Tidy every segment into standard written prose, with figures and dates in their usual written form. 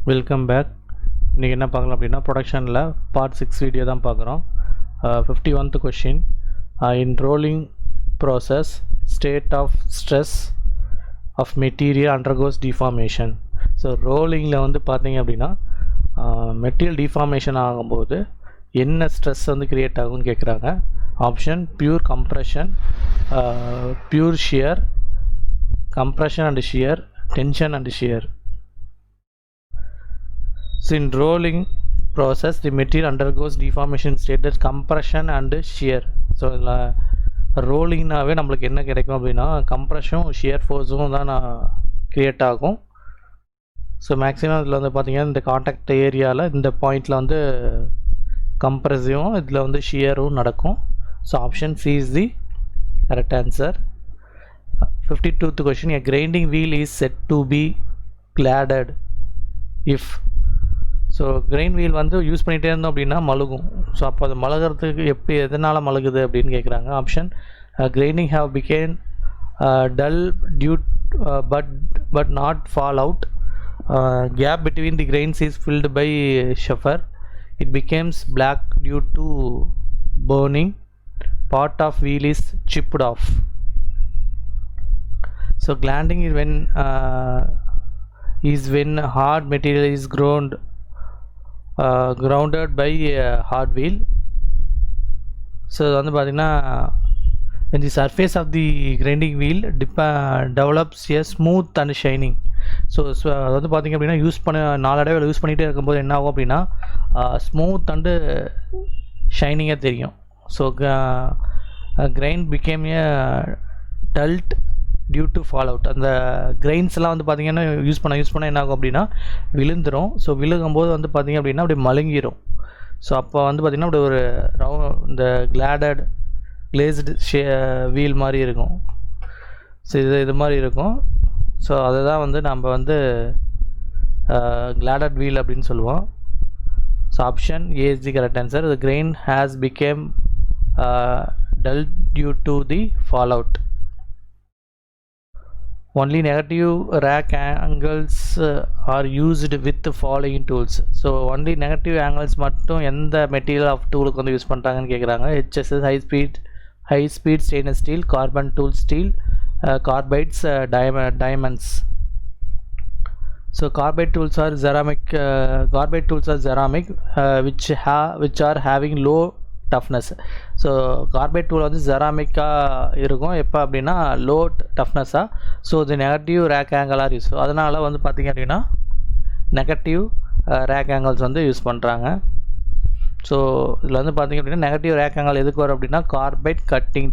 Welcome back. இன்றைக்கி என்ன பார்க்கலாம் அப்படின்னா ப்ரொடக்ஷனில் பார்ட் 6 வீடியோ தான் பார்க்குறோம். 51th question. In rolling process state of stress of material undergoes deformation. So ரோலிங்கில் வந்து பார்த்தீங்க அப்படின்னா மெட்டீரியல் டிஃபார்மேஷன் ஆகும்போது என்ன ஸ்ட்ரெஸ் வந்து க்ரியேட் ஆகும்னு கேட்குறாங்க. Option pure compression, pure shear, compression and shear, tension and shear. So in rolling process the material undergoes deformation state, that compression and shear. So இதில் ரோலிங்னாவே நம்மளுக்கு என்ன கிடைக்கும் அப்படின்னா கம்ப்ரெஷனும் ஷியர் ஃபோர்ஸும் தான் க்ரியேட் ஆகும். ஸோ மேக்ஸிமம் இதில் வந்து பார்த்திங்கன்னா இந்த காண்டாக்ட் ஏரியாவில் இந்த பாயிண்டில் வந்து கம்ப்ரெஸிவும் இதில் வந்து ஷியரும் நடக்கும். So option C is the correct answer. 52th question. A grinding wheel is said to be gladed if. So grind wheel வந்து யூஸ் பண்ணிகிட்டே இருந்தோம் அப்படின்னா மழுகும். ஸோ அப்போ அது மழுகிறதுக்கு எதனால் மழுகுது அப்படின்னு கேட்குறாங்க. Option grinding have became dull due but not fall out. Gap between the grains is filled by ஷஃபர். It becomes black due to burning. Part of wheel is chipped off. So கிளாண்டிங் is when hard material is grounded by hard wheel. So வந்து பார்த்திங்கன்னா when the surface of the grinding wheel develops a smooth and shining. So அது வந்து பார்த்திங்க அப்படின்னா நாளடைவில் use பண்ணிகிட்டே இருக்கும்போது என்ன ஆகும் அப்படின்னா ஸ்மூத் அண்டு ஷைனிங்காக தெரியும். So grind became a dulled due to fall out. அந்த கிரெயின்ஸ்லாம் வந்து பார்த்திங்கன்னா யூஸ் பண்ண என்ன ஆகும் அப்படின்னா விழுந்துடும். ஸோ விழுகும்போது வந்து பார்த்திங்க அப்படின்னா அப்படி மழுங்கிடும். ஸோ அப்போ வந்து பார்த்திங்கன்னா அப்படி ஒரு இந்த கிளேஸ்டு வீல் மாதிரி இருக்கும். ஸோ இது மாதிரி இருக்கும். ஸோ அதை தான் வந்து நம்ம வந்து கிளாடட் வீல் அப்படின்னு சொல்லுவோம். So option A is the correct answer. The grain has became dull due to the fallout. Only negative rack angles are used with the following tools. So only negative angles மட்டும் எந்த material of டூலுக்கு வந்து use பண்ணுறாங்கன்னு கேட்குறாங்க. HSS high speed stainless steel, carbon tool steel, carbides, diamonds. So carbide tools are ceramic, which are having low toughness. So carbide tool வந்து ஜெராமிக்காக இருக்கும். எப்போ அப்படின்னா low டஃப்னஸ்ஸாக. So இது நெகட்டிவ் ரேக் ஆங்கிளாக யூஸ். அதனால் வந்து பார்த்திங்க அப்படின்னா நெகட்டிவ் ரேக் ஆங்கிள்ஸ் வந்து யூஸ் பண்ணுறாங்க. ஸோ இதில் வந்து பார்த்திங்க அப்படின்னா நெகட்டிவ் ரேக் ஆங்கிள் எதுக்கு வரும் அப்படின்னா கார்பைட் கட்டிங்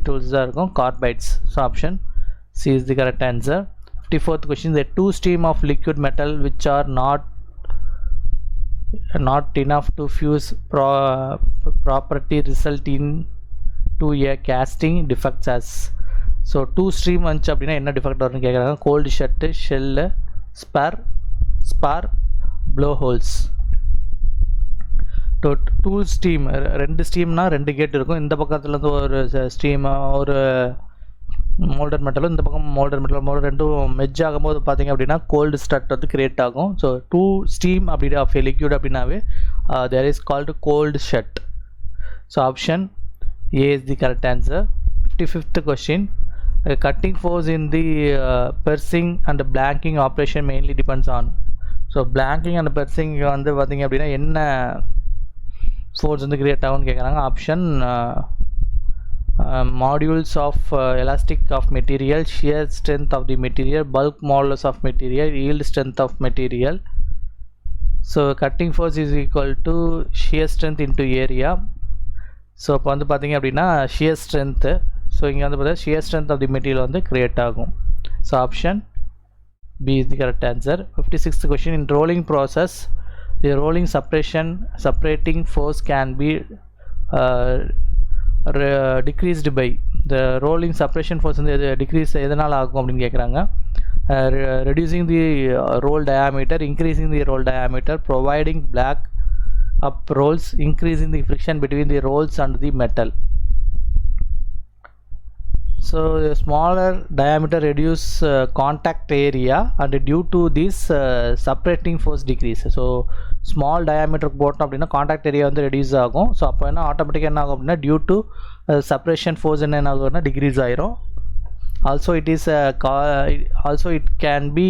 டூல்ஸ் தான் இருக்கும், carbides. So option C is the correct answer. 54th question. The two stream of liquid metal which are not enough to fuse property result in to a casting defects as. So two stream வந்துச்சு அப்படின்னா என்ன defect வரும்னு கேட்குறாங்க. Cold shut, shell, spar, blow holes. Two stream, ரெண்டு ஸ்டீம்னா ரெண்டு gate இருக்கும். இந்த பக்கத்துலேருந்து ஒரு ஸ்டீம், ஒரு மோல்டர் மெட்டலும் இந்த பக்கம் மோல்டர் ரெண்டும் மெஜ் ஆகும்போது பார்த்திங்க அப்படின்னா கோல்டு ஸ்டட் வந்து கிரியேட் ஆகும். ஸோ டூ ஸ்டீம் அப்படி ஆஃப் லிக்யூட் அப்படின்னாவே there is called cold shut. So option A is the correct answer. 55th question. Cutting force in the piercing and blanking operation mainly depends on. So blanking and piercing வந்து பார்த்திங்க அப்படின்னா என்ன force வந்து create ஆகும்னு கேட்குறாங்க. Option modules of elastic of material, shear strength of the material, bulk modulus of material, yield strength of material. So cutting force is equal to shear strength into area. So இப்போ வந்து பார்த்திங்க அப்படின்னா shear strength. So இங்கே வந்து பார்த்தா shear strength of the material வந்து create ஆகும். So option B is the correct answer. 56th question. In rolling process the rolling separating force can be decreased by. the rolling separation force வந்து decrease எதனால் ஆகும் அப்படின்னு கேட்குறாங்க. reducing the roll diameter, increasing the roll diameter, providing black up rolls, increasing the friction between the rolls and the metal. So the smaller diameter reduce contact area and due to this separating force decrease. So small diameter போட்டோம் அப்படின்னா contact area வந்து reduce ஆகும். So அப்போ என்ன ஆட்டோமேட்டிக்காக என்ன ஆகும் அப்படின்னா டியூ டு செப்பரேஷன் ஃபோர்ஸ் என்ன ஆகும்னா டிக்ரீஸ் ஆயிரும். Also it can be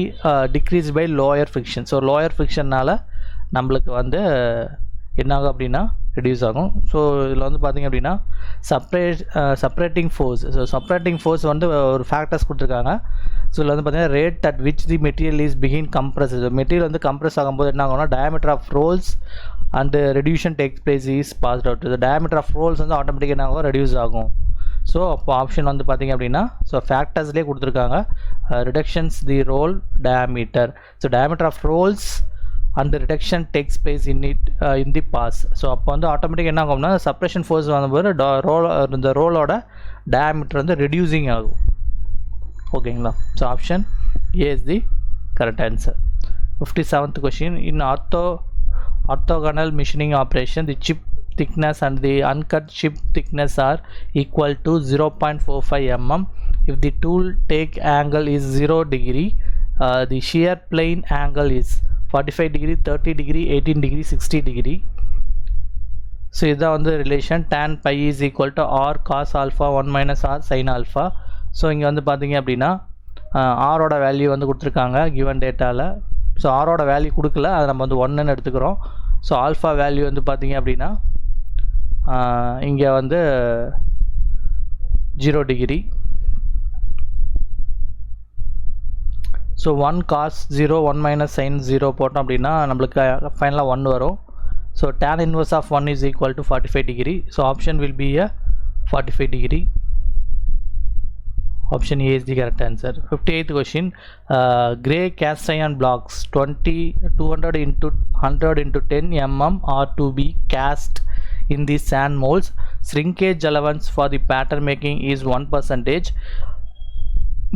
decreased by lower friction. So lower frictionனால நம்மளுக்கு வந்து என்ன ஆகும் அப்படின்னா ரெடியூஸ் ஆகும். ஸோ இதில் வந்து பார்த்திங்க அப்படின்னா separating force. So separating force வந்து ஒரு ஃபேக்டர்ஸ் கொடுத்துருக்காங்க. ஸோ இதில் வந்து பார்த்திங்கன்னா rate at which the material is begin compress. Material வந்து கம்ப்ரஸ் ஆகும்போது என்ன ஆகும்னா diameter of rolls and reduction takes place is passed out. Diameter of rolls வந்து ஆட்டோமேட்டிக்காக என்ன ஆகும் ரெடியூஸ் ஆகும். ஸோ அப்போ ஆப்ஷன் வந்து பார்த்திங்க அப்படின்னா ஸோ ஃபேக்டர்ஸ்லேயே கொடுத்துருக்காங்க reductions the roll diameter. So diameter of rolls and reduction takes place in the pass. So அப்போ வந்து ஆட்டோமேட்டிக் என்ன ஆகும்னா செப்பரேஷன் ஃபோர்ஸ் வரும்போது இந்த ரோலோட டயாமீட்டர் வந்து ரெடியூசிங் ஆகும். ஓகேங்களா. So option A is the correct answer. 57th question. In orthogonal machining operation the chip thickness and the uncut chip thickness are equal to 0.45 mm. If the tool take angle is 0 degree, the shear plane angle is 45 degree, 30 degree, 18 degree, 60 degree. So இதான் வந்து relation tan pi is equal to r cos alpha 1 minus r sin alpha. So இங்கே வந்து பார்த்தீங்க அப்படின்னா ஆரோட value வந்து கொடுத்துருக்காங்க given டேட்டாவில். ஸோ ஆரோட வேல்யூ கொடுக்கல, அதை நம்ம வந்து 1ன்னு எடுத்துக்கிறோம். ஸோ ஆல்ஃபா வேல்யூ வந்து பார்த்தீங்க அப்படின்னா இங்கே வந்து 0 degree. So 1 cos 0 1 minus sin 0 போட்டோம் அப்படின்னா நம்மளுக்கு ஃபைனலாக 1 வரும். So tan inverse of 1 is equal to 45 degree. So option will be a 45 degree. Option A is the correct answer. 58th question. Gray cast iron blocks 200 into 100 into 10 mm are to be cast in the sand molds. Shrinkage allowance for the pattern making is 1%.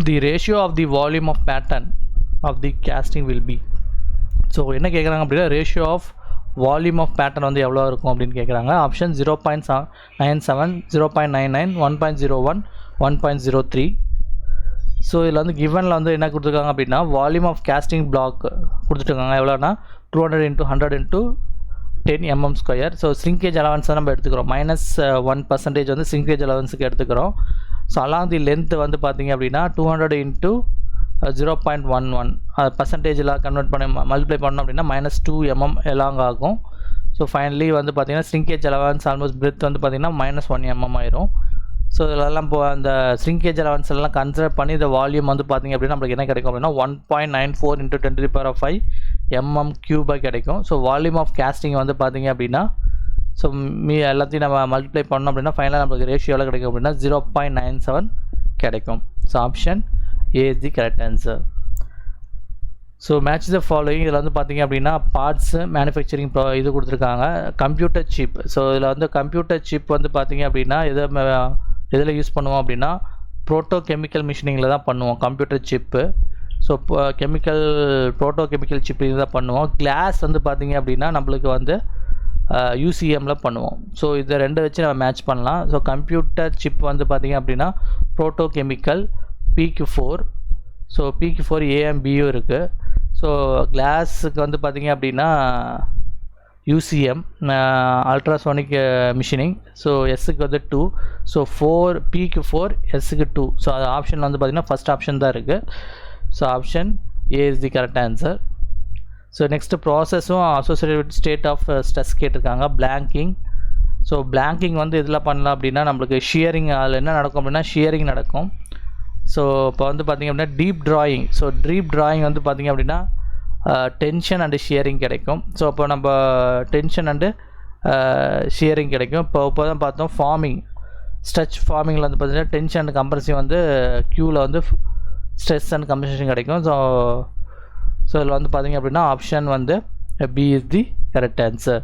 The ratio of the volume of pattern of the casting will be. So என்ன கேட்குறாங்க அப்படின்னா ratio of volume of pattern வந்து எவ்வளோ இருக்கும் அப்படின்னு கேட்குறாங்க. Option 0.97, 0.99, 1.01, 1.03. So இதில் வந்து கிவனில் வந்து என்ன கொடுத்துருக்காங்க அப்படின்னா வால்யூம் ஆஃப் கேஸ்டிங் பிளாக் கொடுத்துருக்காங்க எவ்வளோனா 200 into 100 into 10 mm². So shrinkage allowance நம்ம எடுத்துக்கிறோம் -1% வந்து ஸ்ரிங்கேஜ் அலவன்ஸுக்கு எடுத்துக்கிறோம். ஸோ அலாங் தி லென்த் வந்து பார்த்திங்க அப்படின்னா 200 into 0.11 பர்சன்டேஜில் கன்வெர்ட் பண்ணி மல்டிப்ளை பண்ணோம் அப்படின்னா -2 mm எலாங் ஆகும். ஸோ ஃபைனலி வந்து பார்த்திங்கன்னா ஸ்ரிங்கேஜ் அலவன்ஸ் ஆல்மோஸ்ட் பிரெத் வந்து பார்த்திங்கன்னா -1 mm ஆயிரும். ஸோ இதெல்லாம் இப்போ அந்த ஸ்ரிங்கேஜ் அலவன்ஸ் எல்லாம் கன்சிடர் பண்ணி இந்த வால்யூம் வந்து பார்த்திங்க அப்படின்னா நம்மளுக்கு என்ன கிடைக்கும் அப்படின்னா 1.94 into 10⁵ mm³ கிடைக்கும். ஸோ வால்யூம் ஆஃப் கேஸ்டிங் வந்து பார்த்திங்க அப்படின்னா ஸோ எல்லாத்தையும் நம்ம மல்டிப்ளை பண்ணோம் அப்படின்னா ஃபைனலாக நம்மளுக்கு ரேஷியோ எவ்வளோ கிடைக்கும் அப்படின்னா 0.97 கிடைக்கும். So option A is the correct answer. So match the following. இதில் வந்து பார்த்திங்க அப்படின்னா பார்ட்ஸு மேனுஃபேக்சரிங் இது கொடுத்துருக்காங்க. Computer chip. ஸோ இதில் வந்து கம்ப்யூட்டர் சிப் வந்து பார்த்திங்க அப்படின்னா எதில் யூஸ் பண்ணுவோம் அப்படின்னா ப்ரோட்டோ கெமிக்கல் மிஷினிங்கில் தான் பண்ணுவோம் computer chip. So ப்ரோட்டோ chemical chip இது தான் பண்ணுவோம். கிளாஸ் வந்து பார்த்திங்க அப்படின்னா நம்மளுக்கு வந்து யூசிஎம்மில் பண்ணுவோம். ஸோ இதை ரெண்டு வச்சு நம்ம மேட்ச் பண்ணலாம். ஸோ கம்ப்யூட்டர் சிப் வந்து பார்த்திங்க அப்படின்னா ப்ரோட்டோ கெமிக்கல் PQ4. ஸோ PQ4 AMBயும் இருக்குது. ஸோ கிளாஸுக்கு வந்து பார்த்திங்க அப்படின்னா UCM அல்ட்ராசோனிக் மிஷினிங். ஸோ எஸ்ஸுக்கு வந்து 2. ஸோ PQ4 எஸ்ஸுக்கு 2. ஸோ அது ஆப்ஷன் வந்து பார்த்திங்கன்னா ஃபஸ்ட் ஆப்ஷன் தான் இருக்குது. So option A is the correct answer. So next ப்ராசஸும் associated with state of stress கேட்டிருக்காங்க. பிளாங்கிங். ஸோ பிளாங்கிங் வந்து இதில் பண்ணலாம் அப்படின்னா நம்மளுக்கு ஷியரிங் அதில் என்ன நடக்கும் அப்படின்னா ஷியரிங் நடக்கும். ஸோ இப்போ வந்து பார்த்திங்க அப்படின்னா deep drawing. So deep drawing வந்து பார்த்திங்க அப்படின்னா டென்ஷன் அண்டு ஷியரிங் கிடைக்கும். ஸோ இப்போ நம்ம டென்ஷன் அண்டு ஷியரிங் கிடைக்கும். இப்போ தான் பார்த்தோம் ஃபார்மிங். ஸ்ட்ரெச் ஃபார்மிங்கில் வந்து பார்த்திங்கன்னா டென்ஷன் அண்ட் கம்ப்ரஸிவ் வந்து க்யூவில் வந்து ஸ்ட்ரெஸ் அண்ட் கம்ப்ரஷன் கிடைக்கும். ஸோ இதில் வந்து பார்த்திங்க அப்படின்னா ஆப்ஷன் வந்து B is the correct answer.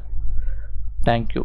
Thank you.